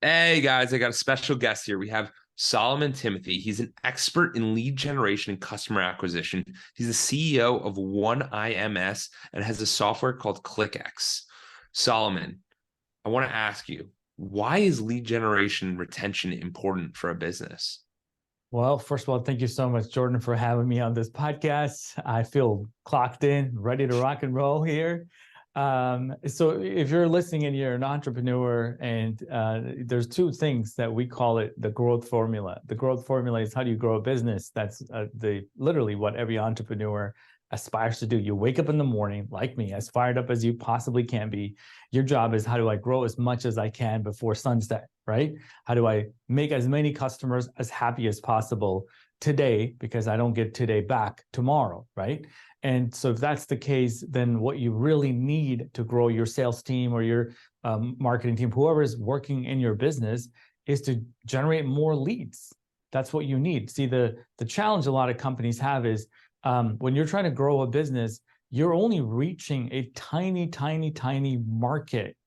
Hey guys, I got a special guest here. We have Solomon Thimothy. He's an expert in lead generation and customer acquisition. He's the CEO of OneIMS and has a software called ClickX. Solomon, I want to ask you, why is lead generation and retention important for a business? Well, first of all, thank you so much, Jordan, for having me on this podcast. I feel clocked in, ready to rock and roll here. So if you're listening and you're an entrepreneur, and there's two things that we call it the growth formula. The growth formula is how do you grow a business? That's literally what every entrepreneur aspires to do. You wake up in the morning, like me, as fired up as you possibly can be. Your job is, how do I grow as much as I can before sunset, right? How do I make as many customers as happy as possible today, because I don't get today back tomorrow, right? And so if that's the case, then what you really need to grow your sales team or your marketing team, whoever is working in your business, is to generate more leads. That's what you need. See, the challenge a lot of companies have is when you're trying to grow a business, you're only reaching a tiny, tiny, tiny market,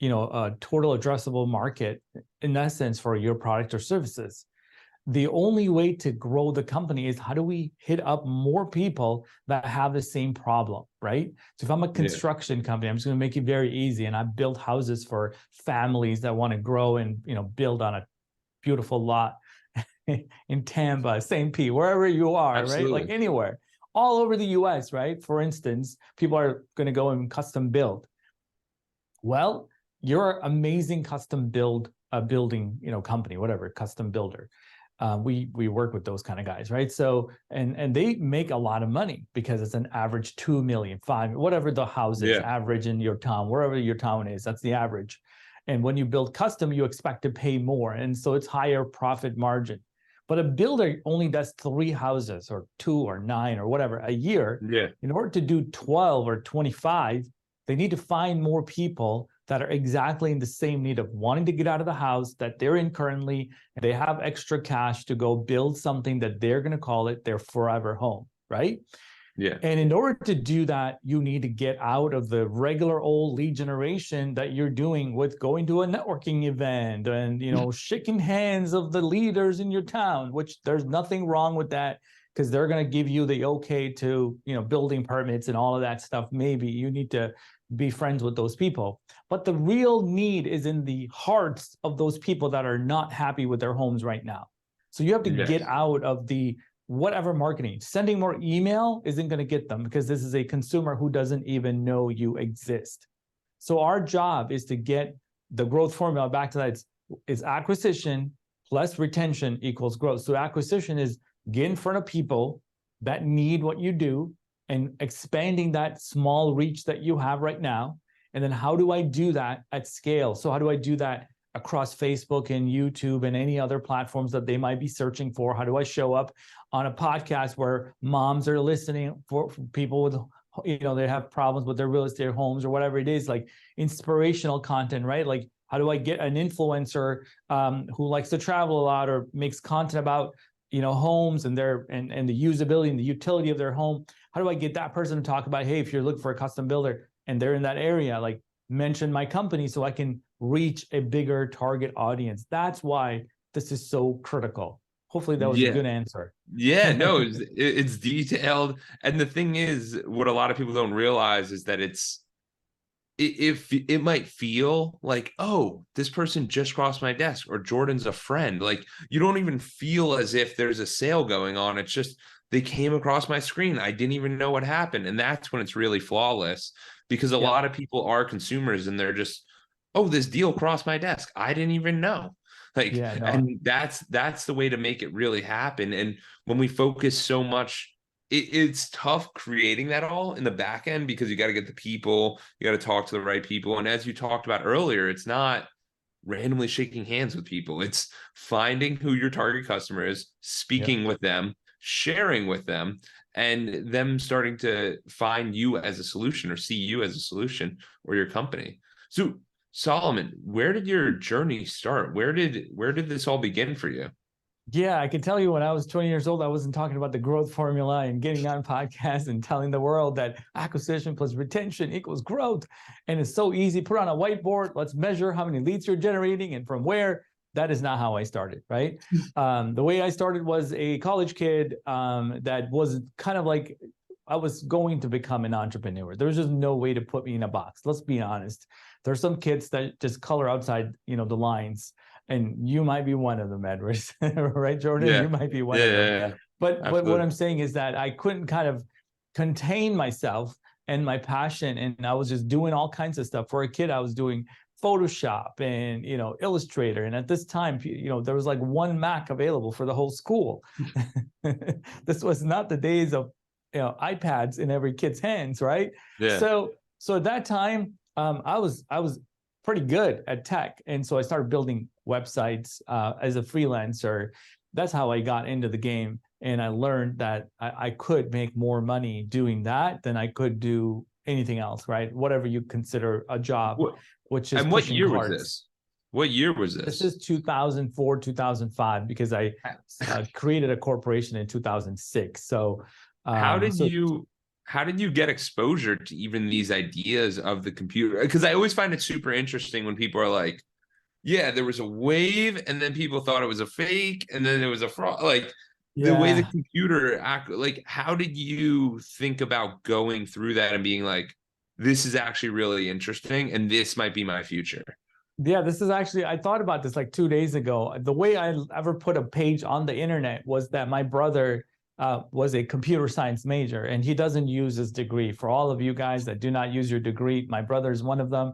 a total addressable market, in essence, for your product or services. The only way to grow the company is, how do we hit up more people that have the same problem, right? So if I'm a construction company, I'm just going to make it very easy, and I build houses for families that want to grow and build on a beautiful lot in Tampa, St. Pete, wherever you are, Absolutely. right? Like anywhere, all over the US, right? For instance, people are going to go and custom build. Well, you're an amazing custom building, company, whatever, custom builder. We work with those kind of guys, right? So, and they make a lot of money because it's an average 2 million, 5, whatever the house is, average in your town, wherever your town is, that's the average. And when you build custom, you expect to pay more. And so it's higher profit margin. But a builder only does 3 houses or 2 or 9 or whatever a year. In order to do 12 or 25, they need to find more people that are exactly in the same need of wanting to get out of the house that they're in currently. They have extra cash to go build something that they're going to call it their forever home, right? And in order to do that, you need to get out of the regular old lead generation that you're doing with going to a networking event and, shaking hands of the leaders in your town, which there's nothing wrong with that, because they're going to give you the okay to, building permits and all of that stuff. Maybe you need to be friends with those people. But the real need is in the hearts of those people that are not happy with their homes right now. So you have to get out of the whatever marketing. Sending more email isn't going to get them, because this is a consumer who doesn't even know you exist. So our job is to get the growth formula back to that. It's acquisition plus retention equals growth. So acquisition is get in front of people that need what you do and expanding that small reach that you have right now. And then how do I do that at scale? So how do I do that across Facebook and YouTube and any other platforms that they might be searching for? How do I show up on a podcast where moms are listening, for people with, they have problems with their real estate homes or whatever it is, like inspirational content, right? Like, how do I get an influencer who likes to travel a lot or makes content about, homes and and the usability and the utility of their home? How do I get that person to talk about, hey, if you're looking for a custom builder and they're in that area, like, mention my company so I can reach a bigger target audience? That's why this is so critical. Hopefully that was a good answer. No, it's detailed. And the thing is, what a lot of people don't realize is that if it might feel like, oh, this person just crossed my desk or Jordan's a friend. Like, you don't even feel as if there's a sale going on. It's just they came across my screen. I didn't even know what happened. And that's when it's really flawless, because a lot of people are consumers and they're just, oh, this deal crossed my desk. I didn't even know. Like, and that's the way to make it really happen. And when we focus so much, it's tough creating that all in the back end, because you got to get the people, you got to talk to the right people. And as you talked about earlier, it's not randomly shaking hands with people. It's finding who your target customer is, speaking with them, sharing with them, and them starting to find you as a solution or see you as a solution, or your company. So Solomon, where did your journey start? Where did this all begin for you? Yeah, I can tell you when I was 20 years old, I wasn't talking about the growth formula and getting on podcasts and telling the world that acquisition plus retention equals growth. And it's so easy. Put on a whiteboard. Let's measure how many leads you're generating and from where. That is not how I started, right? The way I started was a college kid that was kind of like, I was going to become an entrepreneur. There was just no way to put me in a box. Let's be honest. There's some kids that just color outside, the lines, and you might be one of them, Edwards, right, Jordan? Yeah. You might be one Yeah, of them. yeah, yeah. But what Absolutely. I'm saying is that I couldn't kind of contain myself and my passion, and I was just doing all kinds of stuff. For a kid, I was doing Photoshop and Illustrator, and at this time, there was like one Mac available for the whole school. This was not the days of iPads in every kid's hands, right? Yeah. So at that time, I was pretty good at tech, and so I started building websites as a freelancer. That's how I got into the game, and I learned that I could make more money doing that than I could do anything else, right? Whatever you consider a job, What, which is and what pushing year was carts. this? What year was This this? is 2004, 2005, because I created a corporation in 2006. So, how um, did so you how did you get exposure to even these ideas of the computer? Because I always find it super interesting when people are like, yeah, there was a wave and then people thought it was a fake and then it was a fraud. Like the way the yeah, computer act, like how did you think about going through that and being like, this is actually really interesting and this might be my future? yeah, this is actually, I thought about this like 2 days ago. The way I ever put a page on the internet was that my brother was a computer science major, and he doesn't use his degree. For all of you guys that do not use your degree, my brother is one of them.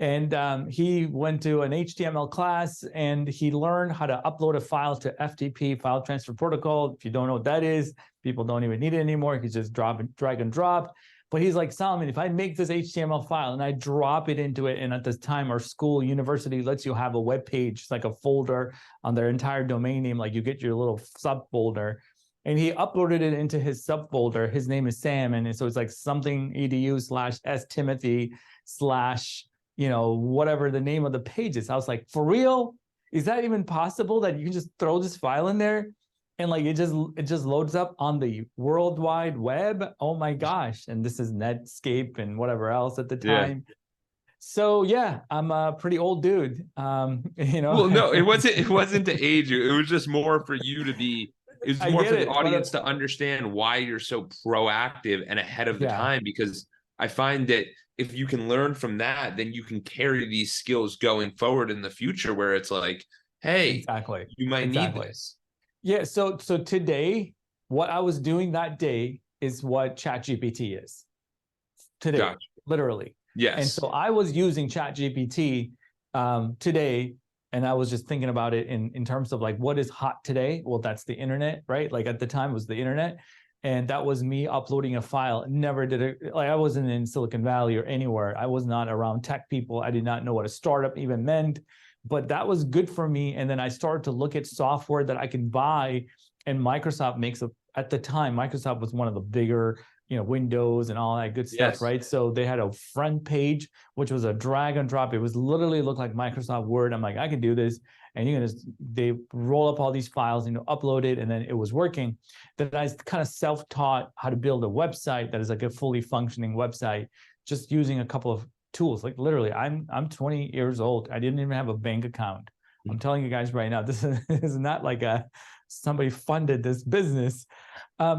And he went to an HTML class, and he learned how to upload a file to FTP, file transfer protocol. If you don't know what that is, people don't even need it anymore. You can just drag and drop. But he's like, Solomon, if I make this HTML file and I drop it into it, and at this time, our school, university lets you have a web page, it's like a folder on their entire domain name, like you get your little subfolder. And he uploaded it into his subfolder. His name is Sam. And so it's like something edu/s Timothy slash whatever the name of the page is. I was like, for real? Is that even possible that you can just throw this file in there and like it just loads up on the World Wide Web? Oh my gosh. And this is Netscape and whatever else at the Yeah. time. So yeah, I'm a pretty old dude. Well, no, it wasn't to age you. It was just more for you to be, it's I more get for the it, but audience to understand why you're so proactive and ahead of the yeah, time. Because I find that if you can learn from that, then you can carry these skills going forward in the future where it's like, hey, exactly. you might need Exactly. this. Yeah, so today, what I was doing that day is what ChatGPT is today, Gotcha. literally. And Yes. so I was using ChatGPT today, and I was just thinking about it in terms of like what is hot today. Well, that's the internet, right? Like at the time it was the internet, and that was me uploading a file. Never did it. Like I wasn't in Silicon Valley or anywhere. I was not around tech people. I did not know what a startup even meant, but that was good for me. And then I started to look at software that I can buy, and Microsoft makes a. At the time, Microsoft was one of the bigger Windows and all that good stuff, Yes. right? So they had a front page, which was a drag and drop. It was literally looked like Microsoft Word. I'm like, I can do this. And you can just, they roll up all these files, upload it, and then it was working. Then I kind of self-taught how to build a website that is like a fully functioning website, just using a couple of tools. Like literally, I'm 20 years old. I didn't even have a bank account. I'm telling you guys right now, this is not like somebody funded this business.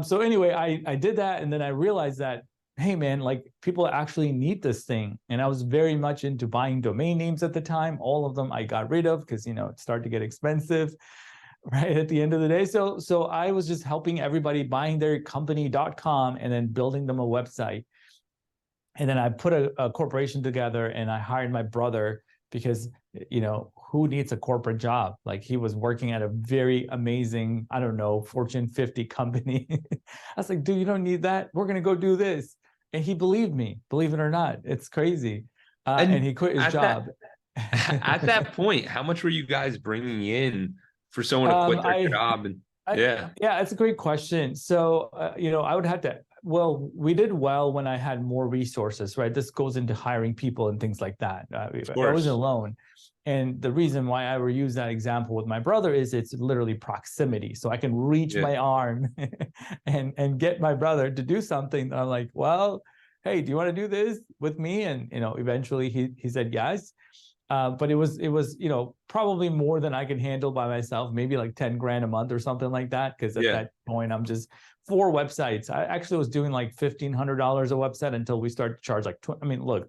So anyway, I did that, and then I realized that, hey man, like people actually need this thing. And I was very much into buying domain names at the time. All of them I got rid of because it started to get expensive, right? At the end of the day. So I was just helping everybody buying their company.com and then building them a website. And then I put a corporation together, and I hired my brother because who needs a corporate job? Like he was working at a very amazing, I don't know, Fortune 50 company. I was like, dude, you don't need that. We're gonna go do this. And he believed me, believe it or not. It's crazy. And And he quit his at that job. at that point, how much were you guys bringing in for someone to quit their I job? And yeah. yeah, it's a great question. So, I would have to well, we did well when I had more resources, right? This goes into hiring people and things like that. Of I wasn't course. alone. And the reason why I would use that example with my brother is it's literally proximity. So I can reach Yeah. my arm and get my brother to do something. I'm like, well, hey, do you want to do this with me? And eventually he said yes. But it was probably more than I could handle by myself, maybe like 10 grand a month or something like that. Because at Yeah. that point, I'm just 4 websites. I actually was doing like $1,500 a website until we started to charge like, I mean, look,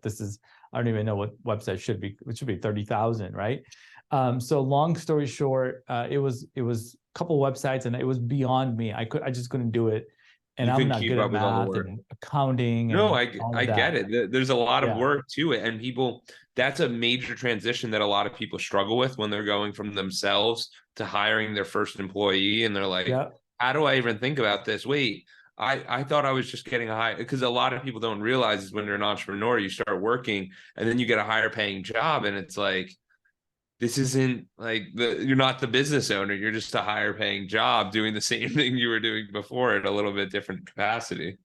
I don't even know what website should be. It should be 30,000, right? So long story short, it was a couple websites and it was beyond me. I just couldn't do it. And You I'm couldn't not keep good at up with all the math work. and accounting No, and I all I of get that. it. There's a lot of Yeah. work to it, and people, that's a major transition that a lot of people struggle with when they're going from themselves to hiring their first employee, and they're like, Yeah. "How do I even think about this? Wait, I thought I was just getting a high," because a lot of people don't realize is when you're an entrepreneur, you start working, and then you get a higher paying job, and it's like, this isn't like you're not the business owner, you're just a higher paying job doing the same thing you were doing before at a little bit different capacity.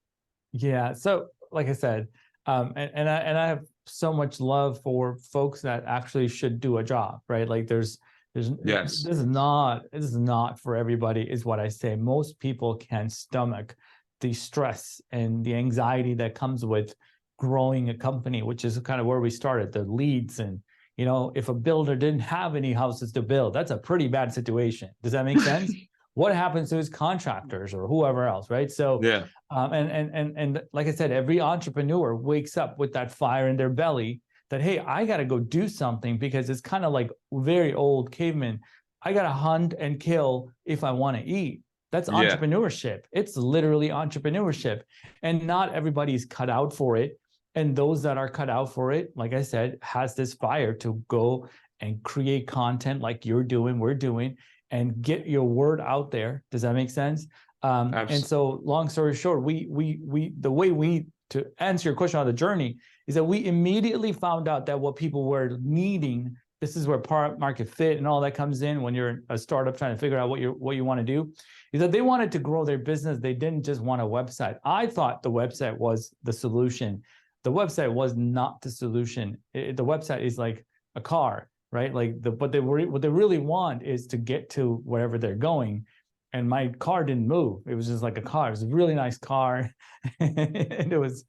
Yeah. So, like I said, and I have so much love for folks that actually should do a job, right? Like Yes. this is not for everybody, is what I say. Most people can stomach the stress and the anxiety that comes with growing a company, which is kind of where we started, the leads. And if a builder didn't have any houses to build, that's a pretty bad situation. Does that make sense? What happens to his contractors or whoever else, right? So Yeah. and like I said, every entrepreneur wakes up with that fire in their belly that, hey, I got to go do something, because it's kind of like very old caveman. I got to hunt and kill if I want to eat. That's Yeah. entrepreneurship. It's literally entrepreneurship. And not everybody's cut out for it. And those that are cut out for it, like I said, has this fire to go and create content like you're doing, we're doing, and get your word out there. Does that make sense? And so, long story short, the way we, to answer your question on the journey, is that we immediately found out that what people were needing, this is where product market fit and all that comes in when you're a startup trying to figure out what you want to do, is that they wanted to grow their business. They didn't just want a website. I thought the website was the solution. The website was not the solution. The website is like a car, right? Like what they really want is to get to wherever they're going. And my car didn't move. It was just like a car. It was a really nice car. And it was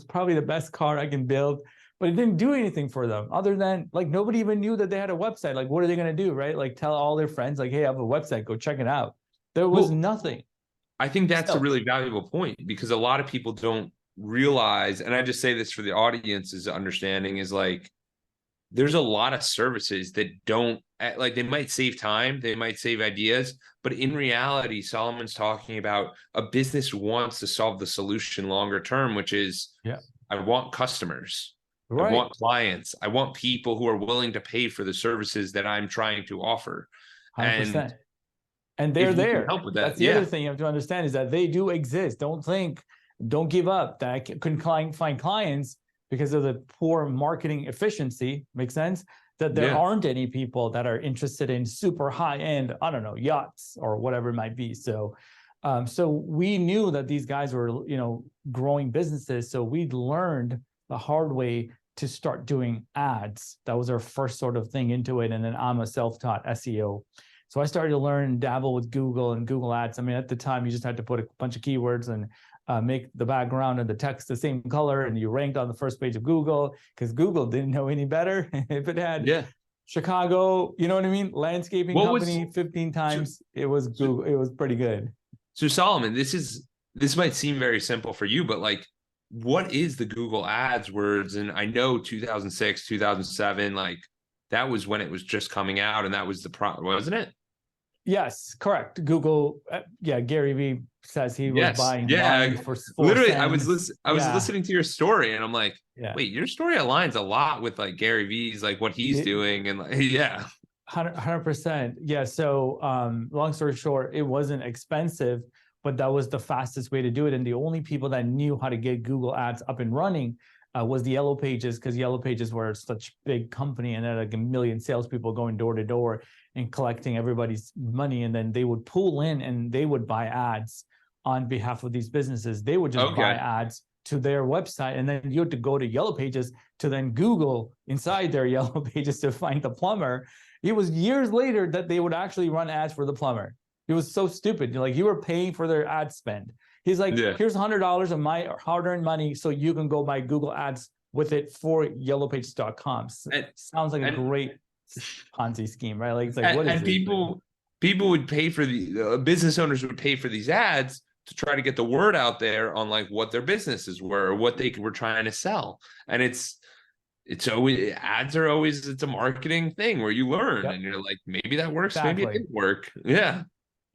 probably the best car I can build, but it didn't do anything for them other than, like, nobody even knew that they had a website. Like, what are they going to do, right? Like, tell all their friends, like, hey, I have a website, go check it out. There was Well, nothing. I think that's a So, really valuable point because a lot of people don't realize, and I just say this for the audience's understanding, is like there's a lot of services that don't, like, they might save time, they might save ideas, but in reality, Solomon's talking about a business wants to solve the solution longer term, which is, yeah, I want customers, I right. want clients, I want people who are willing to pay for the services that I'm trying to offer. And 100%. And they're if you can there. help with that, That's the other yeah, thing you have to understand, is that they do exist. Don't give up that I couldn't find clients because of the poor marketing efficiency. Makes sense? That there yeah, aren't any people that are interested in super high end, I don't know, yachts or whatever it might be. So, so we knew that these guys were, growing businesses. So we learned the hard way to start doing ads. That was our first sort of thing into it. And then I'm a self-taught SEO. So I started to learn and dabble with Google and Google Ads. I mean, at the time, you just had to put a bunch of keywords and make the background and the text the same color, and you ranked on the first page of Google, because Google didn't know any better. If it had yeah. Chicago, you know what I mean, landscaping What was company 15 so, times, it was so, Google. It was pretty good. so Solomon, this might seem very simple for you, but like, what is the Google Ads words? And I know 2006, 2007, like that was when it was just coming out, and that was the wasn't it? Yes, correct. Google. Yeah, Gary Vee says he was Yes. buying Yeah. lines for Literally, $0.04. I was Yeah, listening to your story, and I'm like, yeah. wait, your story aligns a lot with like Gary Vee's, like what he's It, doing, and like, yeah, 100%. Yeah. So, long story short, it wasn't expensive, but that was the fastest way to do it. And the only people that knew how to get Google Ads up and running was the Yellow Pages, because Yellow Pages were such a big company and had like a million salespeople going door to door and collecting everybody's money. And then they would pull in and they would buy ads on behalf of these businesses. They would just buy ads to their website, and then you had to go to Yellow Pages to then Google inside their Yellow Pages to find the plumber. It was years later that they would actually run ads for the plumber. It was so stupid. You're like, you were paying for their ad spend. He's like, here's $100 of my hard-earned money so you can go buy Google ads with it for yellowpages.com. Sounds like a great Ponzi scheme, right? Like, it's like, what is this? People would pay for the business owners would pay for these ads to try to get the word out there on like what their businesses were, or what they were trying to sell. And it's always, ads are always, it's a marketing thing where you learn and you're like, maybe that works, maybe it didn't work. Yeah.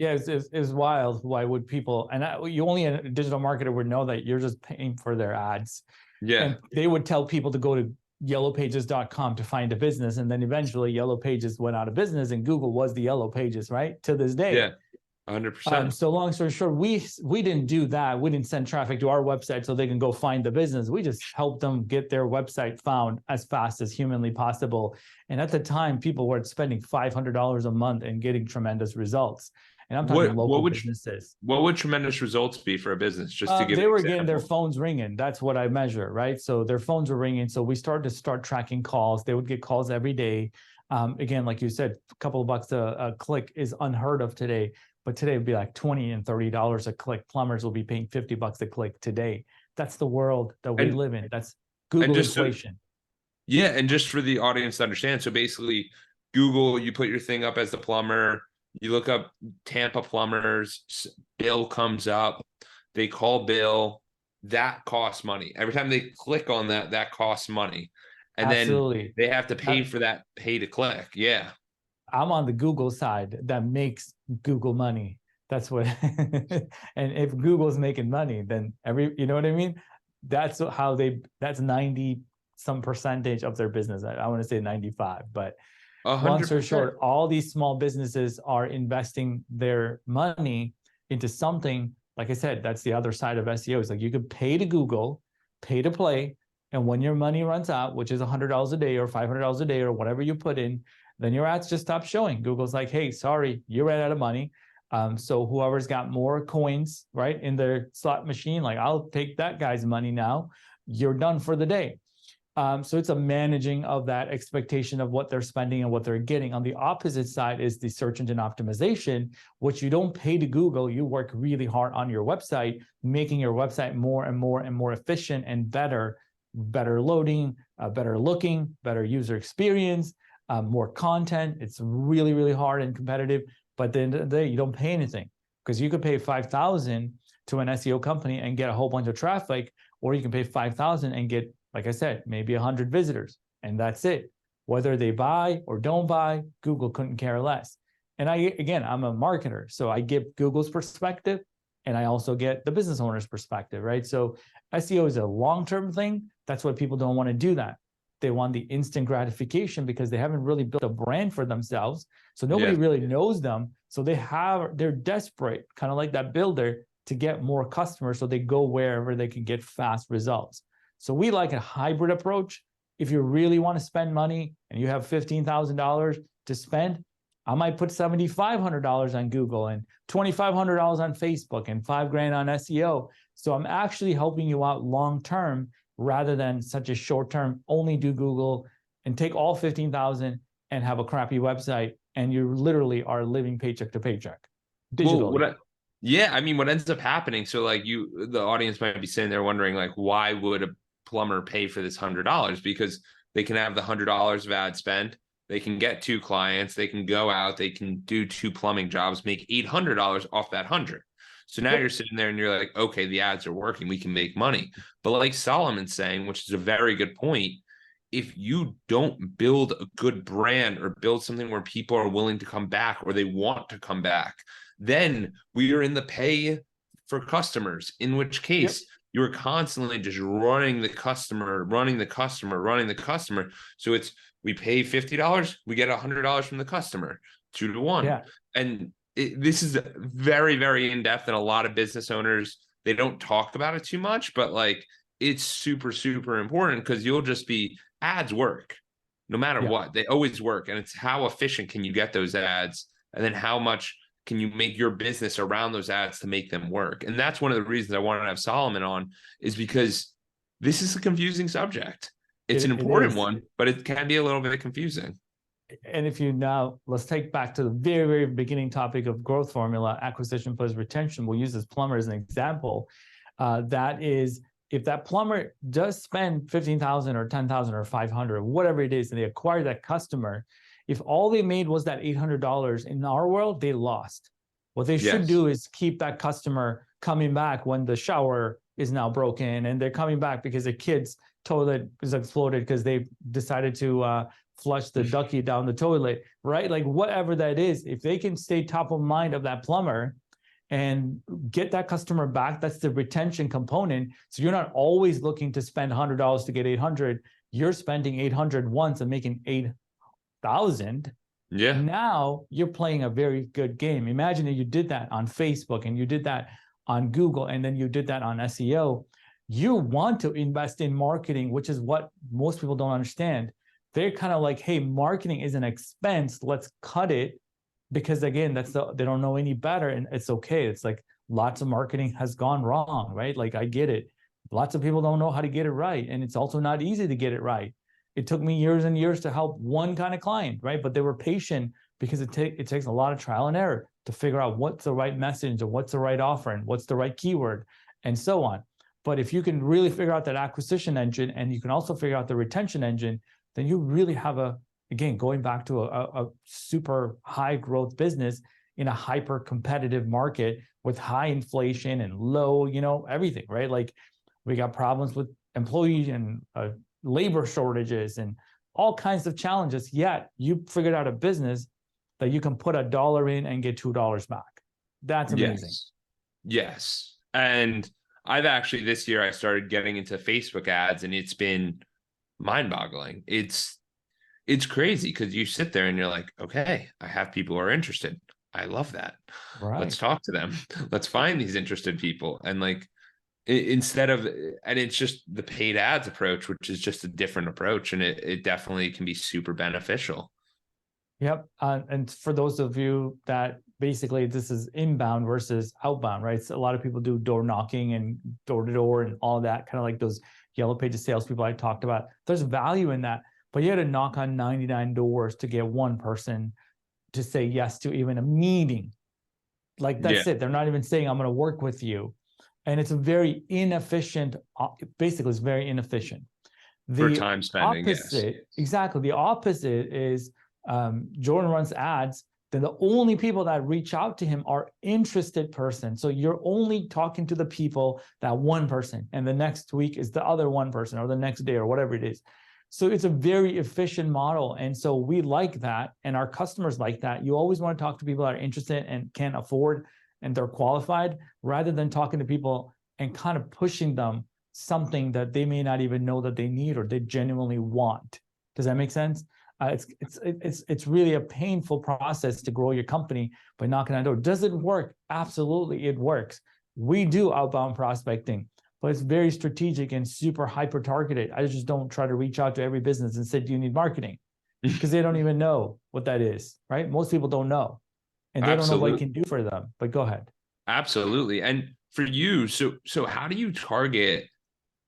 Yeah, it's wild. Why would people, and you only a digital marketer would know that you're just paying for their ads. Yeah. And they would tell people to go to yellowpages.com to find a business. And then eventually Yellow Pages went out of business and Google was the Yellow Pages, right? To this day. Yeah, 100%. So long story short, we didn't do that. We didn't send traffic to our website so they can go find the business. We just helped them get their website found as fast as humanly possible. And at the time, people were spending $500 a month and getting tremendous results. And I'm talking local businesses. What would tremendous results be for a business? Just to give they were getting their phones ringing. That's what I measure, right? So their phones were ringing. So we started to tracking calls. They would get calls every day. Again, like you said, a couple of bucks a click is unheard of today. But today it'd be like $20 and $30 a click. Plumbers will be paying $50 a click today. That's the world that we live in. That's Google inflation. Yeah, and just for the audience to understand, so basically, Google, you put your thing up as the plumber. You look up Tampa plumbers, Bill comes up, they call Bill, that costs money. Every time they click on that, that costs money. And then they have to pay for that pay to click. Yeah. I'm on the Google side that makes Google money. That's what, and if Google's making money, then you know what I mean? That's how that's 90 some percentage of their business. I want to say 95, but 100%. Long story short, all these small businesses are investing their money into something. Like I said, that's the other side of SEO. It's like you could pay to Google, pay to play, and when your money runs out, which is $100 a day or $500 a day or whatever you put in, then your ads just stop showing. Google's like, hey, sorry, you ran out of money. So whoever's got more coins, right, in their slot machine, like, I'll take that guy's money now. You're done for the day. So it's a managing of that expectation of what they're spending and what they're getting. On the opposite side is the search engine optimization, which you don't pay to Google. You work really hard on your website, making your website more and more and more efficient and better loading, better looking, better user experience, more content. It's really, really hard and competitive. But at the end of the day, you don't pay anything, because you could pay $5,000 to an SEO company and get a whole bunch of traffic, or you can pay $5,000 and get, like I said, maybe 100 visitors, and that's it. Whether they buy or don't buy, Google couldn't care less. And I'm a marketer, so I give Google's perspective, and I also get the business owner's perspective, right? So SEO is a long-term thing. That's why people don't want to do that. They want the instant gratification because they haven't really built a brand for themselves. So nobody really knows them. So they're desperate, kind of like that builder, to get more customers. So they go wherever they can get fast results. So we like a hybrid approach. If you really want to spend money and you have $15,000 to spend, I might put $7,500 on Google and $2,500 on Facebook and $5,000 on SEO. So I'm actually helping you out long-term rather than such a short-term, only do Google and take all 15,000 and have a crappy website. And you literally are living paycheck to paycheck digitally. Well, I mean, what ends up happening, so like the audience might be sitting there wondering, like, why would a plumber pay for this $100? Because they can have the $100 of ad spend, they can get 2 clients, they can go out, they can do 2 plumbing jobs, make $800 off that 100. So now you're sitting there and you're like, okay, the ads are working, we can make money. But like Solomon's saying, which is a very good point, if you don't build a good brand or build something where people are willing to come back or they want to come back, then we are in the pay for customers, in which case you're constantly just running the customer. So we pay $50, we get $100 from the customer, 2 to 1. Yeah. And this is very, very in-depth, and a lot of business owners, they don't talk about it too much, but like, it's super, super important, because you'll just be, ads work no matter what. They always work. And it's how efficient can you get those ads, and then how much can you make your business around those ads to make them work? And that's one of the reasons I wanted to have Solomon on, is because this is a confusing subject. It's an It important is. one, but it can be a little bit confusing. And if you now, let's take back to the very, very beginning topic of growth formula, acquisition plus retention. We'll use this plumber as an example. That is, if that plumber does spend 15,000 or 10,000 or 500, or whatever it is, and they acquire that customer, if all they made was that $800 in our world, they lost. What they should do is keep that customer coming back when the shower is now broken, and they're coming back because the kid's toilet is exploded because they decided to flush the ducky down the toilet, right? Like whatever that is, if they can stay top of mind of that plumber and get that customer back, that's the retention component. So you're not always looking to spend $100 to get 800. You're spending 800 once and making 8,000. Yeah. Now you're playing a very good game. Imagine if you did that on Facebook and you did that on Google and then you did that on SEO. You want to invest in marketing, which is what most people don't understand. They're kind of like, hey, marketing is an expense. Let's cut it, because again, they don't know any better, and it's okay. It's like lots of marketing has gone wrong, right? Like I get it. Lots of people don't know how to get it right, and it's also not easy to get it right. It took me years and years to help one kind of client, right? But they were patient because it takes a lot of trial and error to figure out what's the right message or what's the right offer and what's the right keyword and so on. But if you can really figure out that acquisition engine and you can also figure out the retention engine, then you really have again, going back to a super high growth business in a hyper competitive market with high inflation and low, everything, right? Like we got problems with employee and labor shortages and all kinds of challenges, yet you figured out a business that you can put $1 in and get $2 back. That's amazing. Yes. And I've actually, this year I started getting into Facebook ads, and it's been mind-boggling. It's crazy because you sit there and you're like, okay, I have people who are interested. I love that. Right. Let's talk to them. Let's find these interested people. And like, instead of, and it's just the paid ads approach, which is just a different approach. And it definitely can be super beneficial. Yep. And for those of you that basically this is inbound versus outbound, right? So a lot of people do door knocking and door to door and all that, kind of like those Yellow Pages salespeople I talked about. There's value in that, but you had to knock on 99 doors to get one person to say yes to even a meeting. Like that's it. They're not even saying, I'm going to work with you. And it's a very inefficient, basically it's very inefficient. For time spending, opposite, exactly. The opposite is Jordan runs ads, then the only people that reach out to him are interested persons. So you're only talking to the people, that one person, and the next week is the other one person, or the next day, or whatever it is. So it's a very efficient model. And so we like that, and our customers like that. You always want to talk to people that are interested and can afford and they're qualified, rather than talking to people and kind of pushing them something that they may not even know that they need or they genuinely want. Does that make sense? It's really a painful process to grow your company by knocking on the door. Does it work? Absolutely, it works. We do outbound prospecting, but it's very strategic and super hyper targeted. I just don't try to reach out to every business and say, do you need marketing? Because they don't even know what that is, right? Most people don't know, and they don't know what it can do for them. But go ahead. Absolutely. And for you, so how do you target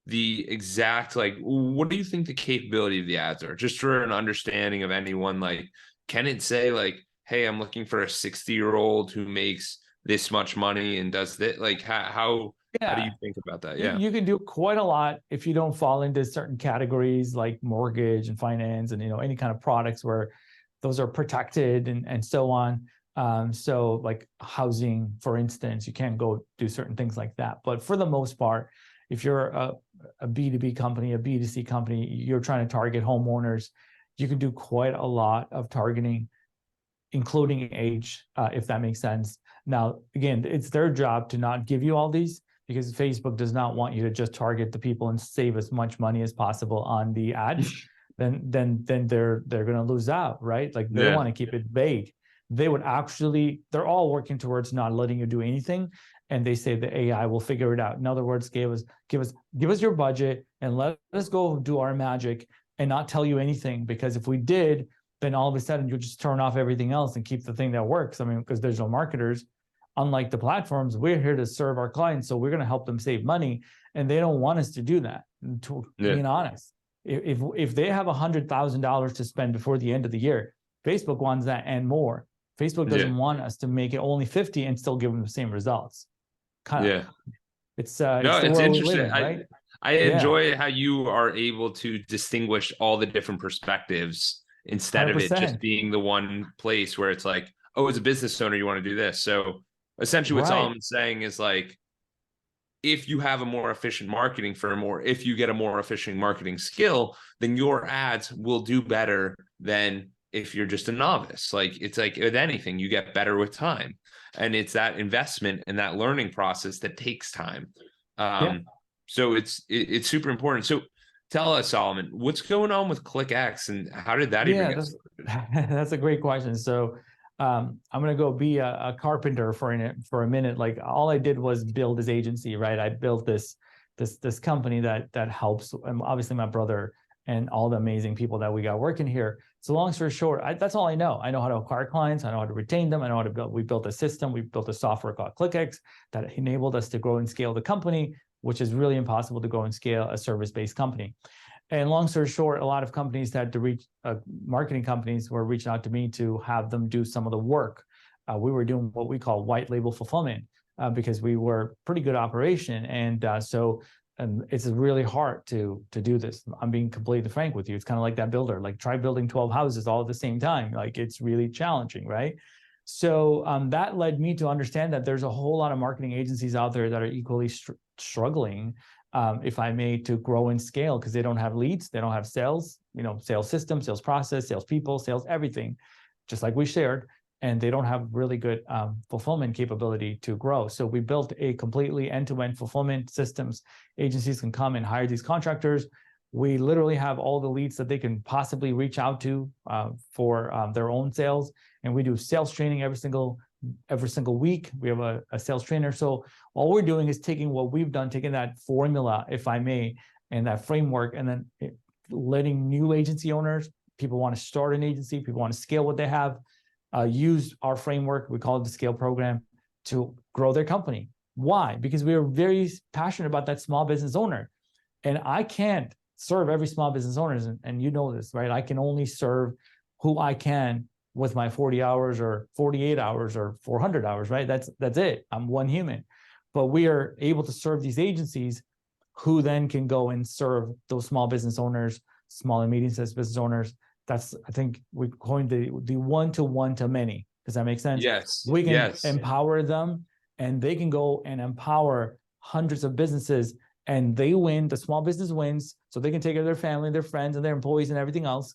the exact, like, what do you think the capability of the ads are, just for an understanding of anyone? Like, can it say like, hey, I'm looking for a 60-year-old who makes this much money and does that? Like, how do you think about that? You can do quite a lot if you don't fall into certain categories like mortgage and finance and any kind of products where those are protected and so on. So like housing, for instance, you can't go do certain things like that. But for the most part, if you're a B2B company, a B2C company, you're trying to target homeowners, you can do quite a lot of targeting, including age, if that makes sense. Now, again, it's their job to not give you all these, because Facebook does not want you to just target the people and save as much money as possible on the ads. then they're going to lose out, right? Like they want to keep it vague. They would actually, they're all working towards not letting you do anything. And they say the AI will figure it out. In other words, give us your budget and let us go do our magic and not tell you anything. Because if we did, then all of a sudden you'll just turn off everything else and keep the thing that works. I mean, because digital marketers, unlike the platforms, we're here to serve our clients. So we're going to help them save money. And they don't want us to do that. To being honest, if they have $100,000 to spend before the end of the year, Facebook wants that and more. Facebook doesn't want us to make it only 50 and still give them the same results. It's no, it's it's interesting. living, right? I enjoy how you are able to distinguish all the different perspectives instead 100%. Of it just being the one place where it's like, oh, as a business owner, you want to do this. So essentially what Solomon's saying is like, if you have a more efficient marketing firm, or if you get a more efficient marketing skill, then your ads will do better than if you're just a novice. Like, it's like with anything, you get better with time. And it's that investment and that learning process that takes time. So it's super important. So tell us, Solomon, what's going on with ClickX and how did that even get started? That's a great question. So I'm going to go be a carpenter for a minute. Like, all I did was build this agency, right? I built this company that helps, obviously my brother and all the amazing people that we got working here. So long story short, that's all I know. I know how to acquire clients. I know how to retain them. I know how to build. We built a system. We built a software called ClickX that enabled us to grow and scale the company, which is really impossible to grow and scale a service-based company. And long story short, a lot of companies that to reach marketing companies were reaching out to me to have them do some of the work. We were doing what we call white label fulfillment because we were pretty good operation. And it's really hard to do this. I'm being completely frank with you. It's kind of like that builder, like try building 12 houses all at the same time. Like, it's really challenging, right? So that led me to understand that there's a whole lot of marketing agencies out there that are equally struggling, if I may, to grow and scale because they don't have leads, they don't have sales, sales system, sales process, sales people, sales everything, just like we shared. And they don't have really good fulfillment capability to grow. So we built a completely end-to-end fulfillment systems. Agencies can come and hire these contractors. We literally have all the leads that they can possibly reach out to for their own sales. And we do sales training every single week. We have a sales trainer. So all we're doing is taking what we've done, taking that formula, if I may, and that framework, and then letting new agency owners, people want to start an agency, people want to scale what they have, use our framework, we call it the scale program, to grow their company. Why? Because we are very passionate about that small business owner. And I can't serve every small business owner, and you know this, right? I can only serve who I can with my 40 hours or 48 hours or 400 hours, right? That's it. I'm one human. But we are able to serve these agencies who then can go and serve those small business owners, small and medium-sized business owners. That's, I think we coined the one-to-one to many. Does that make sense? Yes. We can empower them, and they can go and empower hundreds of businesses, and they win. The small business wins, so they can take care of their family, their friends, and their employees and everything else.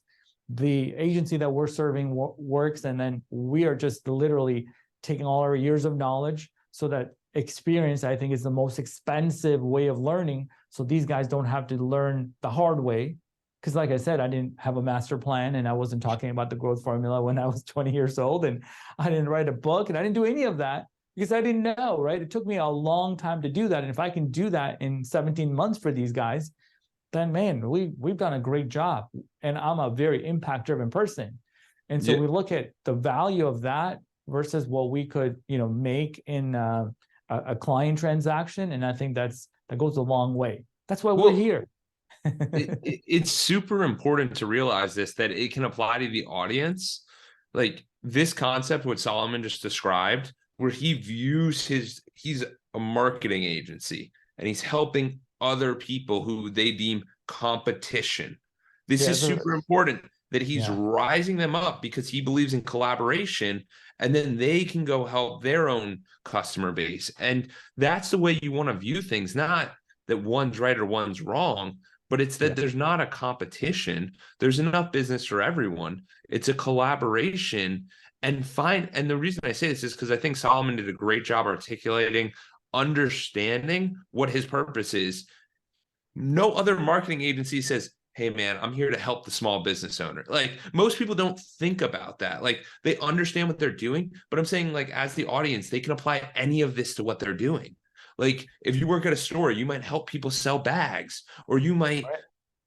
The agency that we're serving works, and then we are just literally taking all our years of knowledge. So that experience, I think, is the most expensive way of learning. So these guys don't have to learn the hard way. Because like I said, I didn't have a master plan, and I wasn't talking about the growth formula when I was 20 years old, and I didn't write a book, and I didn't do any of that because I didn't know, right? It took me a long time to do that. And if I can do that in 17 months for these guys, then man, we've done a great job. And I'm a very impact-driven person. And so we look at the value of that versus what we could, make in a client transaction. And I think that goes a long way. That's why we're here. It's super important to realize that it can apply to the audience. Like this concept, what Solomon just described, where he views he's a marketing agency and he's helping other people who they deem competition. This is super important, that he's rising them up because he believes in collaboration, and then they can go help their own customer base. And that's the way you want to view things, not that one's right or one's wrong, but it's that there's not a competition. There's enough business for everyone. It's a collaboration. And the reason I say this is because I think Solomon did a great job articulating, understanding what his purpose is. No other marketing agency says, hey man, I'm here to help the small business owner. Like most people don't think about that. Like they understand what they're doing, but I'm saying, like, as the audience, they can apply any of this to what they're doing. Like if you work at a store, you might help people sell bags, or you might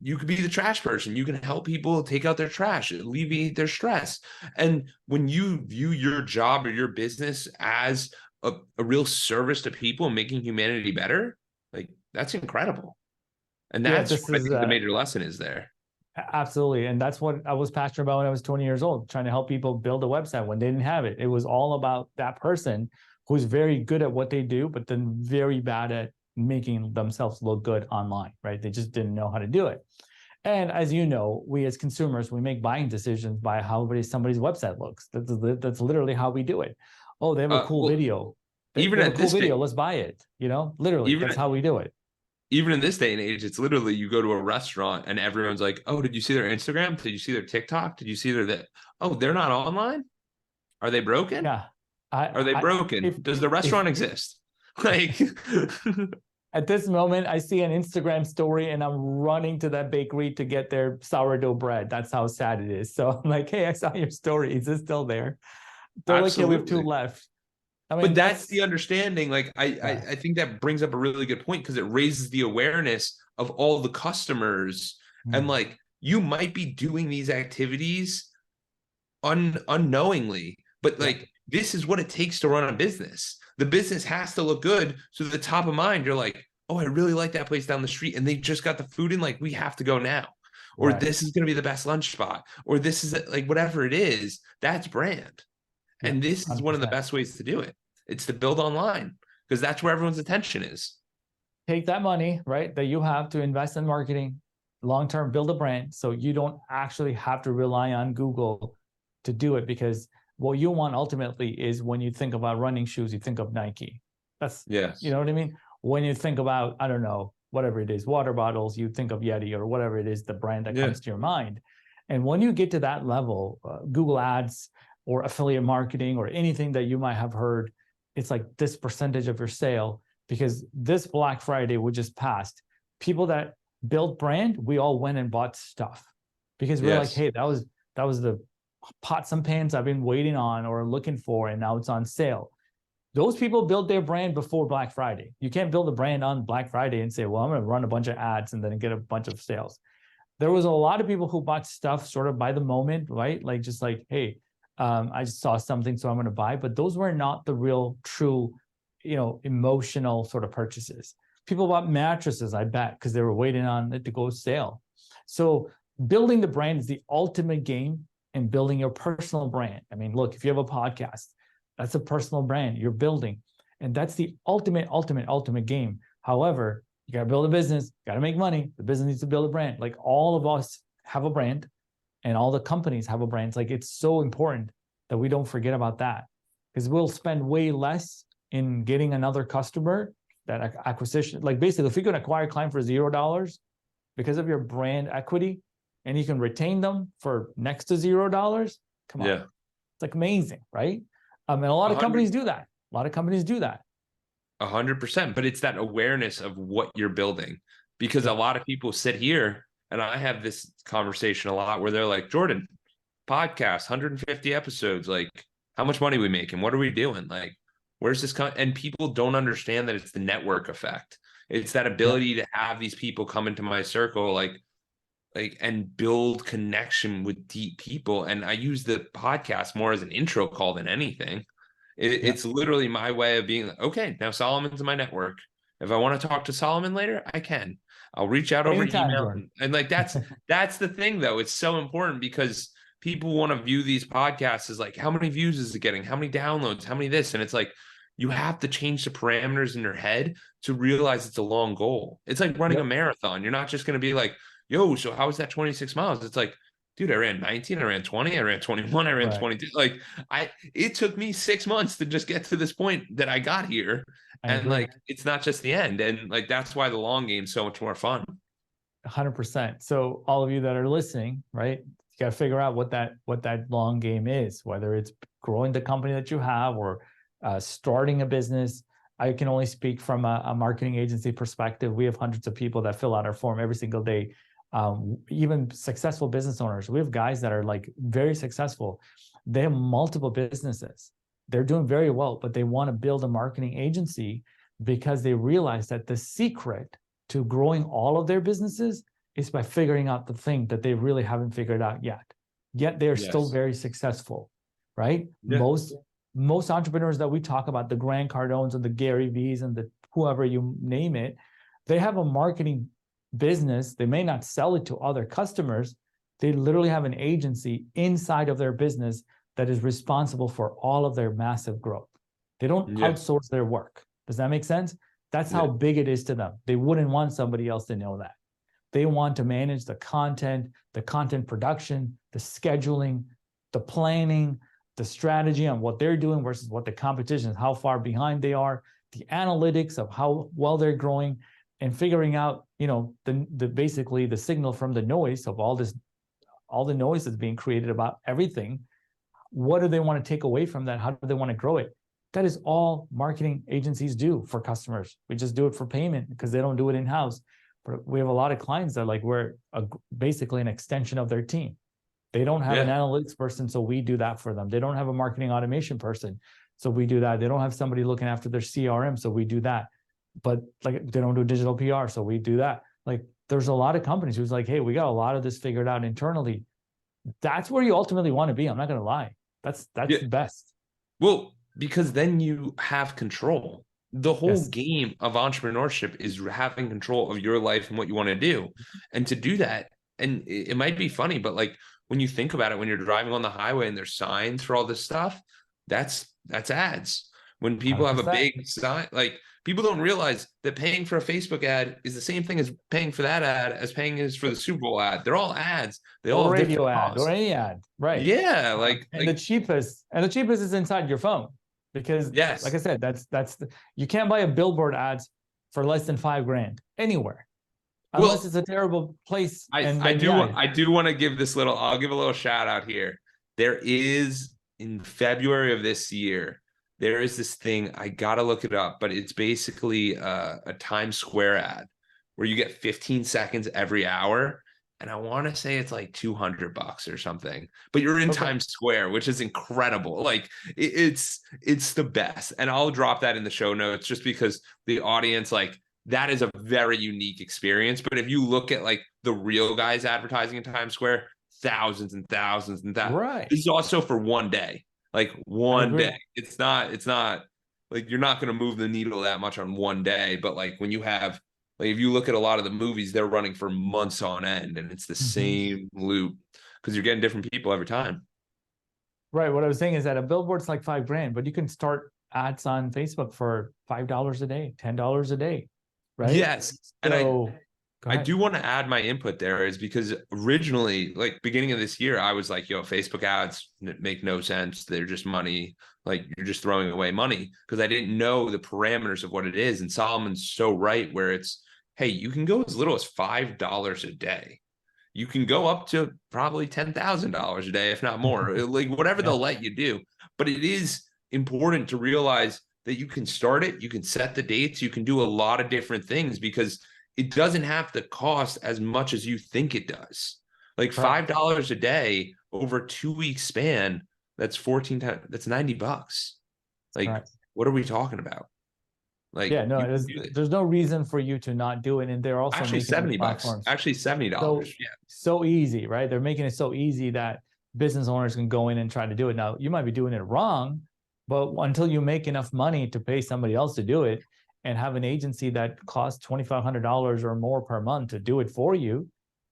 you could be the trash person. You can help people take out their trash, alleviate their stress. And when you view your job or your business as a real service to people and making humanity better, like that's incredible. And Yeah, that's this what I is think the major lesson is there. absolutely. And that's what I was passionate about when I was 20 years old, trying to help people build a website when they didn't have it. It was all about that person who's very good at what they do, but then very bad at making themselves look good online, right? They just didn't know how to do it. And as you know, we as consumers, we make buying decisions by how somebody's website looks. That's literally how we do it. Oh, they have a cool Well, video. They even have a at cool this video. day, Let's buy it. Literally, even that's how we do it. even in this day and age, it's literally you go to a restaurant and everyone's like, "Oh, did you see their Instagram? Did you see their TikTok? Did you see their that? Oh, they're not online? Are they broken? Yeah. Are they broken? Does the If restaurant exist?" Like, at this moment I see an Instagram story and I'm running to that bakery to get their sourdough bread. That's how sad it is. So I'm like, hey, I saw your story. Is it still there? They're like, yeah, we have 2 absolutely. left. I mean, But that's that's the understanding. Like, yeah. I think that brings up a really good point because it raises the awareness of all the customers. And Mm. like, you might be doing these activities unknowingly, but Yeah. like, this is what it takes to run a business. The business has to look good. So the top of mind, you're like, oh, I really like that place down the street. And they just got the food in, like, we have to go now. Or Right. this is going to be the best lunch spot. Or this is like whatever it is, that's brand. Yeah. And this is one of the 100%. best ways to do it. It's to build online because that's where everyone's attention is. Take that money, right, that you have to invest in marketing, long-term build a brand. So you don't actually have to rely on Google to do it, because what you want ultimately is, when you think about running shoes, you think of Nike. That's, Yes. you know what I mean? When you think about, I don't know, whatever it is, water bottles, you think of Yeti or whatever it is, the brand that Yeah. comes to your mind. And when you get to that level, Google Ads or affiliate marketing or anything that you might have heard, it's like this percentage of your sale. Because this Black Friday, we just passed, people that built brand, we all went and bought stuff because we're like, Yes. hey, that was the pots and pans I've been waiting on or looking for, and now it's on sale. Those people built their brand before Black Friday. You can't build a brand on Black Friday and say, well, I'm going to run a bunch of ads and then get a bunch of sales. There was a lot of people who bought stuff sort of by the moment, right? Like, just like, hey, I just saw something, so I'm going to buy. But those were not the real, true, emotional sort of purchases. People bought mattresses, I bet, because they were waiting on it to go sale. So building the brand is the ultimate game in building your personal brand. I mean, look, if you have a podcast, that's a personal brand you're building. And that's the ultimate game. However, you got to build a business, got to make money. The business needs to build a brand. Like, all of us have a brand and all the companies have a brand. It's like, it's so important that we don't forget about that, because we'll spend way less in getting another customer, that acquisition. Like, basically, if you can acquire a client for $0 because of your brand equity, and you can retain them for next to $0, come on. Yeah. It's like amazing, right? And a lot of companies do that. A lot of companies do that. 100%. But it's that awareness of what you're building, because a lot of people sit here, and I have this conversation a lot where they're like, Jordan, podcast, 150 episodes, like, how much money we making? What are we doing? Like, where's this and people don't understand that it's the network effect. It's that ability to have these people come into my circle, like and build connection with deep people. And I use the podcast more as an intro call than anything. It's literally my way of being like, okay, now Solomon's in my network. If I want to talk to Solomon later, I can. I'll reach out over Anytime, email. Jordan. And like, that's the thing though. It's so important because people want to view these podcasts as like, how many views is it getting? How many downloads? How many this? And it's like, you have to change the parameters in your head to realize it's a long goal. It's like running a marathon. You're not just going to be like, yo, so how was that 26 miles? It's like, dude, I ran 19, I ran 20, I ran 21, I ran 22. Like, it took me 6 months to just get to this point that I got here. And like, it's not just the end. And like, that's why the long game is so much more fun. 100%. So all of you that are listening, right, you got to figure out what that long game is, whether it's growing the company that you have or starting a business. I can only speak from a marketing agency perspective. We have hundreds of people that fill out our form every single day. Even successful business owners. We have guys that are like very successful. They have multiple businesses. They're doing very well, but they want to build a marketing agency because they realize that the secret to growing all of their businesses is by figuring out the thing that they really haven't figured out yet they're still Yes. very successful, right? Yeah. Most entrepreneurs that we talk about, the Grant Cardones and the Gary V's and the whoever you name it, they have a marketing business. They may not sell it to other customers. They literally have an agency inside of their business that is responsible for all of their massive growth. They don't Yeah. outsource their work. Does that make sense? That's how Yeah. big it is to them. They wouldn't want somebody else to know that. They want to manage the content production, the scheduling, the planning, the strategy on what they're doing versus what the competition is, how far behind they are, the analytics of how well they're growing, and figuring out, the basically the signal from the noise of all the noise that's being created about everything. What do they want to take away from that? How do they want to grow it? That is all marketing agencies do for customers. We just do it for payment because they don't do it in-house. But we have a lot of clients that we're basically an extension of their team. They don't have an analytics person, so we do that for them. They don't have a marketing automation person, so we do that. They don't have somebody looking after their CRM, so we do that. But they don't do digital PR, so we do that. There's a lot of companies who's hey, we got a lot of this figured out internally. That's where you ultimately want to be. I'm not going to lie. That's the best. Well, because then you have control. The whole game of entrepreneurship is having control of your life and what you want to do. And to do that, and it might be funny, but when you think about it, when you're driving on the highway and there's signs for all this stuff, that's ads. When people 100%. have a big sign, people don't realize that paying for a Facebook ad is the same thing as paying for that ad as paying is for the Super Bowl ad. They're all ads. They all have radio ad or any ad, right? Yeah, the cheapest is inside your phone, because like I said, that's you can't buy a billboard ads for less than $5,000 anywhere, unless it's a terrible place. I do want to give I'll give a little shout out here. There is, in February of this year, there is this thing, I gotta look it up, but it's basically a Times Square ad where you get 15 seconds every hour. And I want to say it's $200 or something, but you're in Times Square, which is incredible. It's the best. And I'll drop that in the show notes just because the audience, that is a very unique experience. But if you look at the real guys advertising in Times Square, thousands and thousands and thousands. Right. This is also for one day. One day. It's not you're not going to move the needle that much on one day. But when you have, if you look at a lot of the movies, they're running for months on end, and it's the same loop because you're getting different people every time. Right. What I was saying is that a billboard's $5,000, but you can start ads on Facebook for $5 a day, $10 a day, right? Yes. And I do want to add my input there is because originally, beginning of this year, I was Facebook ads make no sense. They're just money. You're just throwing away money, because I didn't know the parameters of what it is. And Solomon's so right, where it's, hey, you can go as little as $5 a day. You can go up to probably $10,000 a day, if not more, whatever they'll let you do. But it is important to realize that you can start it, you can set the dates, you can do a lot of different things, because it doesn't have to cost as much as you think it does. $5 a day over a 2-week span, that's 14 times, that's $90. What are we talking about? There's no reason for you to not do it. And they're also actually $70. Actually $70. So easy, right? They're making it so easy that business owners can go in and try to do it. Now, you might be doing it wrong, but until you make enough money to pay somebody else to do it and have an agency that costs $2,500 or more per month to do it for you,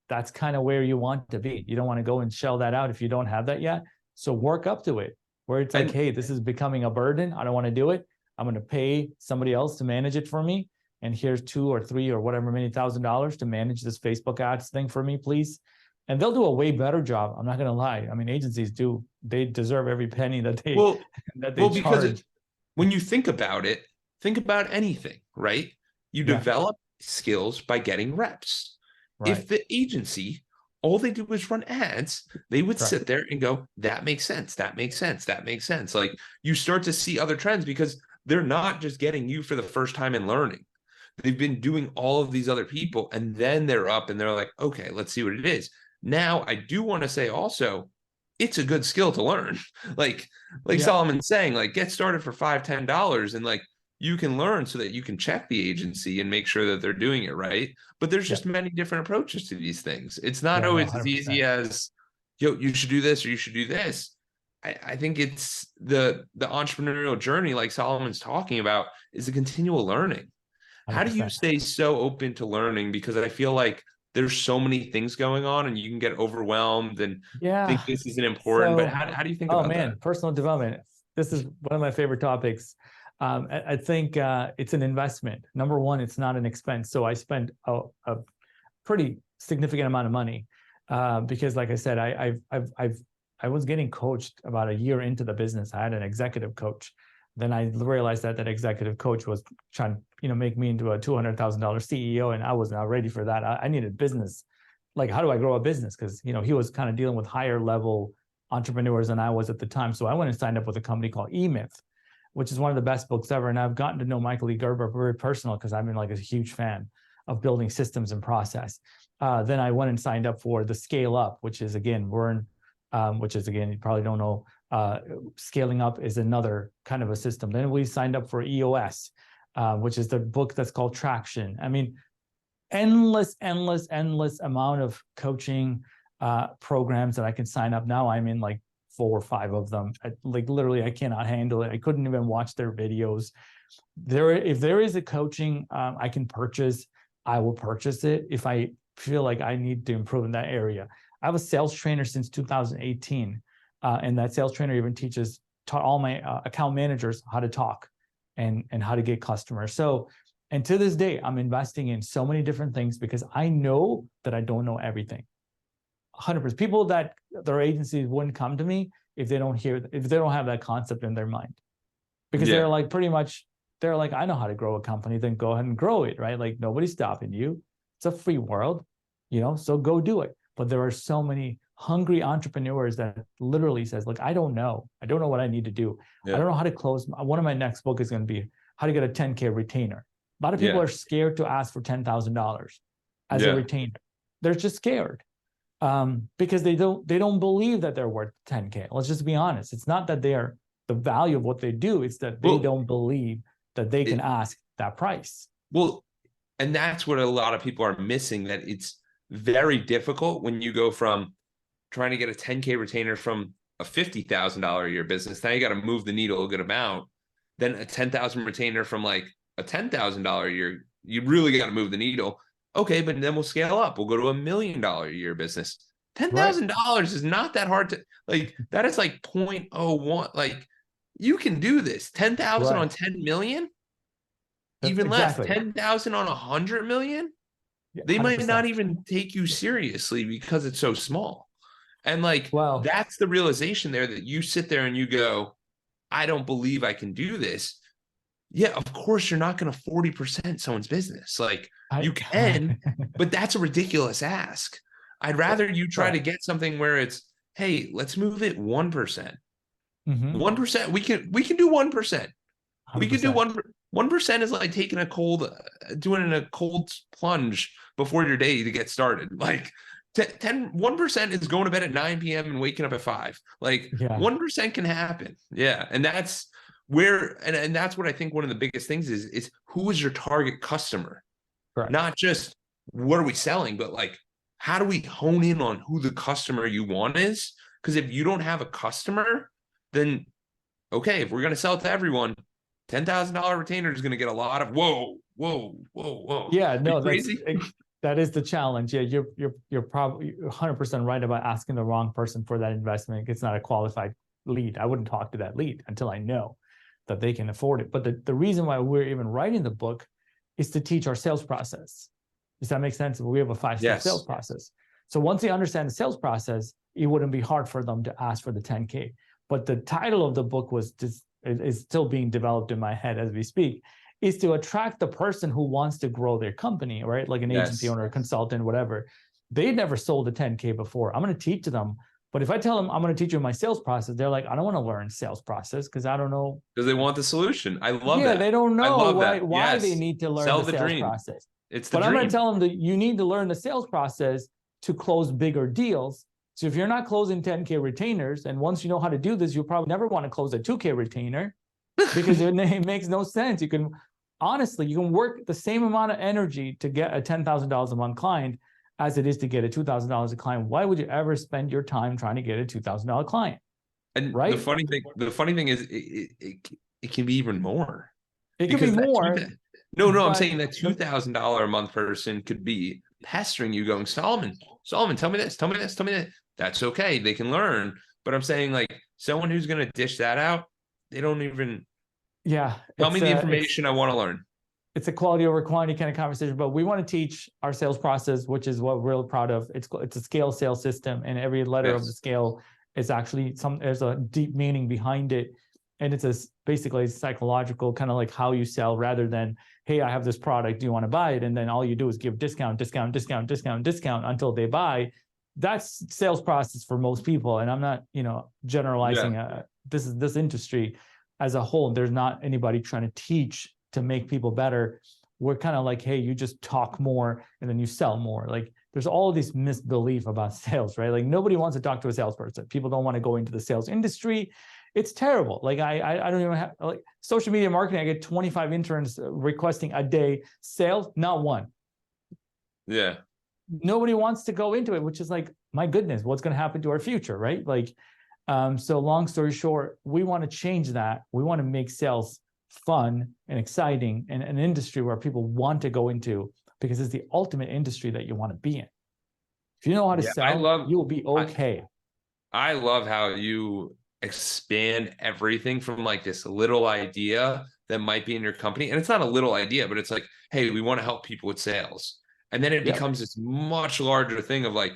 that's kind of where you want to be. You don't want to go and shell that out if you don't have that yet. So work up to it, where it's hey, this is becoming a burden. I don't want to do it. I'm going to pay somebody else to manage it for me. And here's $2,000 or $3,000 or whatever many $1,000 to manage this Facebook ads thing for me, please. And they'll do a way better job. I'm not going to lie. I mean, agencies they deserve every penny that they charge. Because when you think about it, think about anything, right? You develop skills by getting reps. Right. If the agency, all they do is run ads, they would sit there and go, that makes sense. That makes sense. That makes sense. You start to see other trends, because they're not just getting you for the first time and learning. They've been doing all of these other people, and then they're up and they're like, okay, let's see what it is. Now, I do want to say also, it's a good skill to learn. Solomon's saying, get started for $5, $10, and you can learn so that you can check the agency and make sure that they're doing it right. But there's Yeah. just many different approaches to these things. It's not Yeah, no, always as 100%. easy as, yo, you should do this or you should do this. I think it's the entrepreneurial journey, like Solomon's talking about, is a continual learning. How do you 100%. stay so open to learning? Because I feel like there's so many things going on and you can get overwhelmed and think Yeah. this isn't important. But So, how do you think oh about that? man, personal development. This is one of my favorite topics. I think it's an investment. Number one, it's not an expense. So I spent a pretty significant amount of money because, like I said, I was getting coached about a year into the business. I had an executive coach. Then I realized that that executive coach was trying to, make me into a $200,000 CEO, and I was not ready for that. I needed business. Like, how do I grow a business? Because he was kind of dealing with higher level entrepreneurs than I was at the time. So I went and signed up with a company called eMyth, which is one of the best books ever. And I've gotten to know Michael E. Gerber very personal because I've been like a huge fan of building systems and process. Then I went and signed up for the Scale Up, which is again, you probably don't know. Scaling Up is another kind of a system. Then we signed up for EOS, which is the book that's called Traction. I mean, endless amount of coaching programs that I can sign up. Now I'm in like 4 or 5 of them. Like literally, I cannot handle it. I couldn't even watch their videos. If there is a coaching I can purchase, I will purchase it if I feel like I need to improve in that area. I have a sales trainer since 2018, and that sales trainer even taught all my account managers how to talk and how to get customers. So, and to this day, I'm investing in so many different things because I know that I don't know everything. 100%. People that their agencies wouldn't come to me if they don't have that concept in their mind, because they're like, I know how to grow a company. Then go ahead and grow it, right? Like nobody's stopping you. It's a free world, so go do it. But there are so many hungry entrepreneurs that literally says, look, I don't know what I need to do. I don't know how to close. One of my next book is going to be how to get a 10K retainer. A lot of people are scared to ask for $10,000 as a retainer. They're just scared because they don't believe that they're worth 10K. Let's just be honest. It's not that they are the value of what they do. It's that they don't believe that they can ask that price. Well, and that's what a lot of people are missing, that it's very difficult when you go from trying to get a 10K retainer from a $50,000 a year business. Now you got to move the needle a good amount. Then a 10,000 retainer from like a $10,000 a year, you really got to move the needle. Okay, but then we'll scale up. We'll go to $1 million a year business. $10,000 is not that hard to, like, that is like 0.01. Like, you can do this. 10,000 on 10 million, even less. 10,000 on 100 million. They 100%. Might not even take you seriously because it's so small. And like, that's the realization there, that you sit there and you go, I don't believe I can do this. Yeah, of course you're not going to 40% someone's business. Like you can, but that's a ridiculous ask. I'd rather you try to get something where it's, hey, let's move it 1%. 1%. We can do 1%. We can do 1% is like taking doing a cold plunge before your day to get started. Like 1% is going to bed at 9 p.m. and waking up at 5. Like 1% can happen. Yeah. And that's where, and that's what I think one of the biggest things is who is your target customer? Correct. Not just what are we selling, but like, how do we hone in on who the customer you want is? Because if you don't have a customer, then okay, if we're going to sell it to everyone, $10,000 retainer is going to get a lot of whoa. Yeah, no, that is the challenge. Yeah, you're probably 100% right about asking the wrong person for that investment. It's not a qualified lead. I wouldn't talk to that lead until I know that they can afford it. But the reason why we're even writing the book is to teach our sales process. Does that make sense? We have a 5-step sales process. So once they understand the sales process, it wouldn't be hard for them to ask for the 10K. But the title of the book is still being developed in my head as we speak, is to attract the person who wants to grow their company, right? Like an agency owner, a consultant, whatever. They never sold a 10K before. I'm going to teach them. But if I tell them I'm going to teach you my sales process, they're like, I don't want to learn sales process because I don't know. Because they want the solution. I love that. Yeah, they don't know why they need to learn the sales process. But I'm going to tell them that you need to learn the sales process to close bigger deals. So if you're not closing 10K retainers, and once you know how to do this, you'll probably never want to close a 2K retainer. because it makes no sense. You can honestly, you can work the same amount of energy to get a $10,000 a month client as it is to get a $2,000 a client. Why would you ever spend your time trying to get a $2,000 client? And right? The funny thing is, it can be even more. It could be more. No, I'm saying that $2,000 a month person could be pestering you, going, Solomon, tell me this, tell me this, tell me that. That's okay. They can learn. But I'm saying, like, someone who's going to dish that out, they don't even tell me the information I want to learn. It's a quality over quantity kind of conversation, but we want to teach our sales process, which is what we're really proud of. It's a scale sales system, and every letter of the scale is actually there's a deep meaning behind it. And it's basically psychological, kind of like how you sell, rather than, hey, I have this product, do you want to buy it? And then all you do is give discount until they buy. That's sales process for most people. And I'm not, generalizing. This industry as a whole, there's not anybody trying to teach to make people better. We're kind of like, hey, you just talk more and then you sell more. Like, there's all this misbelief about sales, right? Like, nobody wants to talk to a salesperson. People don't want to go into the sales industry. It's terrible. Like, I don't even have, like, social media marketing. I get 25 interns requesting a day. Sales, not one. Yeah. Nobody wants to go into it, which is like, my goodness, what's going to happen to our future, right? Like, so long story short, we want to change that. We want to make sales fun and exciting, and an industry where people want to go into, because it's the ultimate industry that you want to be in. If you know how to sell, you will be okay. I love how you expand everything from, like, this little idea that might be in your company. And it's not a little idea, but it's like, hey, we want to help people with sales. And then it becomes this much larger thing of, like,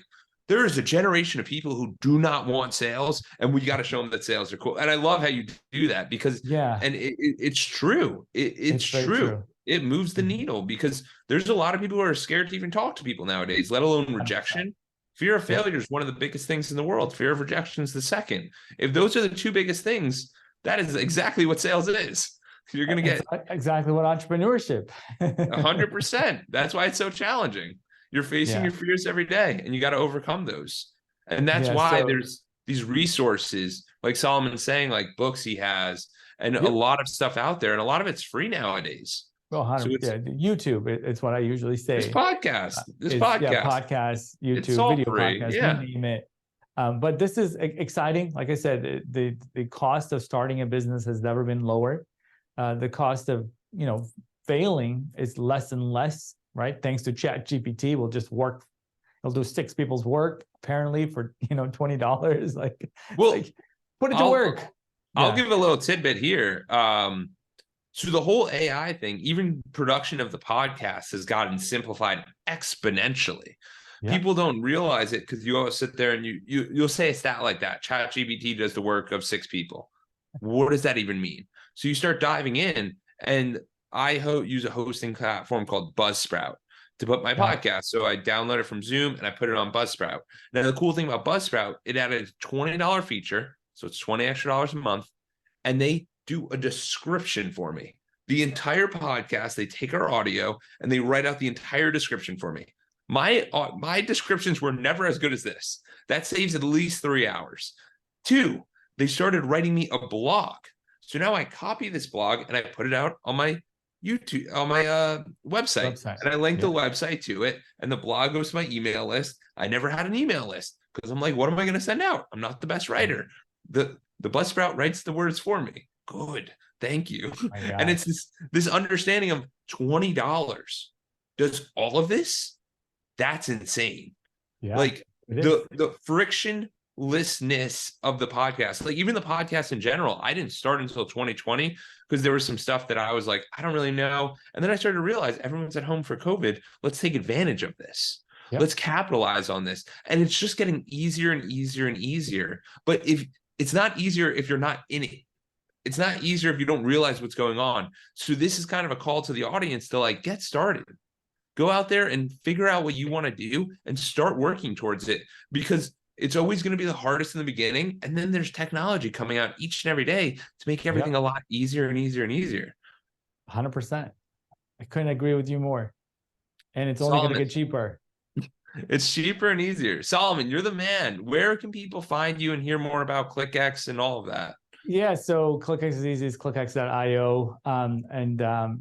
there is a generation of people who do not want sales, and we got to show them that sales are cool. And I love how you do that, because and it's true. It's true. It moves the needle, because there's a lot of people who are scared to even talk to people nowadays, let alone rejection. Fear of failure is one of the biggest things in the world. Fear of rejection is the second. If those are the two biggest things, that is exactly what sales is. You're going to get exactly what entrepreneurship. 100%. That's why it's so challenging. You're facing your fears every day, and you got to overcome those. And that's why there's these resources, like Solomon's saying, like books he has, and a lot of stuff out there. And a lot of it's free nowadays. Well, so YouTube, it's what I usually say. This podcast, podcast, YouTube, video free. podcast, you name it. But this is exciting. Like I said, the cost of starting a business has never been lower. The cost of, failing is less and less, right? Thanks to ChatGPT, we'll just work. It'll do 6 people's work, apparently, for, $20. Like, put it to work. I'll give a little tidbit here. So the whole AI thing, even production of the podcast, has gotten simplified exponentially. People don't realize it, because you always sit there and you'll say a stat like that. ChatGPT does the work of 6 people. What does that even mean? So you start diving in, and I use a hosting platform called Buzzsprout to put my podcast. So I download it from Zoom and I put it on Buzzsprout. Now, the cool thing about Buzzsprout, it added a $20 feature. So it's $20 extra a month. And they do a description for me. The entire podcast, they take our audio and they write out the entire description for me. My descriptions were never as good as this. That saves at least 3 hours. 2, they started writing me a blog. So now I copy this blog and I put it out on my YouTube, on my website. And I link the website to it, and the blog goes to my email list. I never had an email list, because I'm like, what am I going to send out? I'm not the best writer. The Buzzsprout writes the words for me. Good. Thank you. And it's this understanding of $20 does all of this. That's insane. Like, the frictionlessness of the podcast, like, even the podcast in general, I didn't start until 2020, because there was some stuff that I was like, I don't really know. And then I started to realize everyone's at home for COVID. Let's take advantage of this. Let's capitalize on this. And it's just getting easier and easier and easier. But if it's not easier if you're not in it, it's not easier if you don't realize what's going on. So this is kind of a call to the audience to, like, get started. Go out there and figure out what you want to do and start working towards it, because it's always going to be the hardest in the beginning. And then there's technology coming out each and every day to make everything a lot easier and easier and easier. 100%. I couldn't agree with you more. And it's only going to get cheaper. It's cheaper and easier. Solomon, you're the man. Where can people find you and hear more about ClickX and all of that? Yeah, so ClickX is easy. It's clickx.io.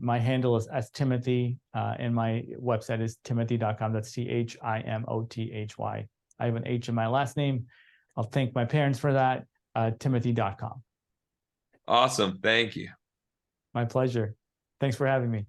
My handle is stimothy, and my website is timothy.com. That's THIMOTHY. I have an H in my last name. I'll thank my parents for that. Timothy.com. Awesome. Thank you. My pleasure. Thanks for having me.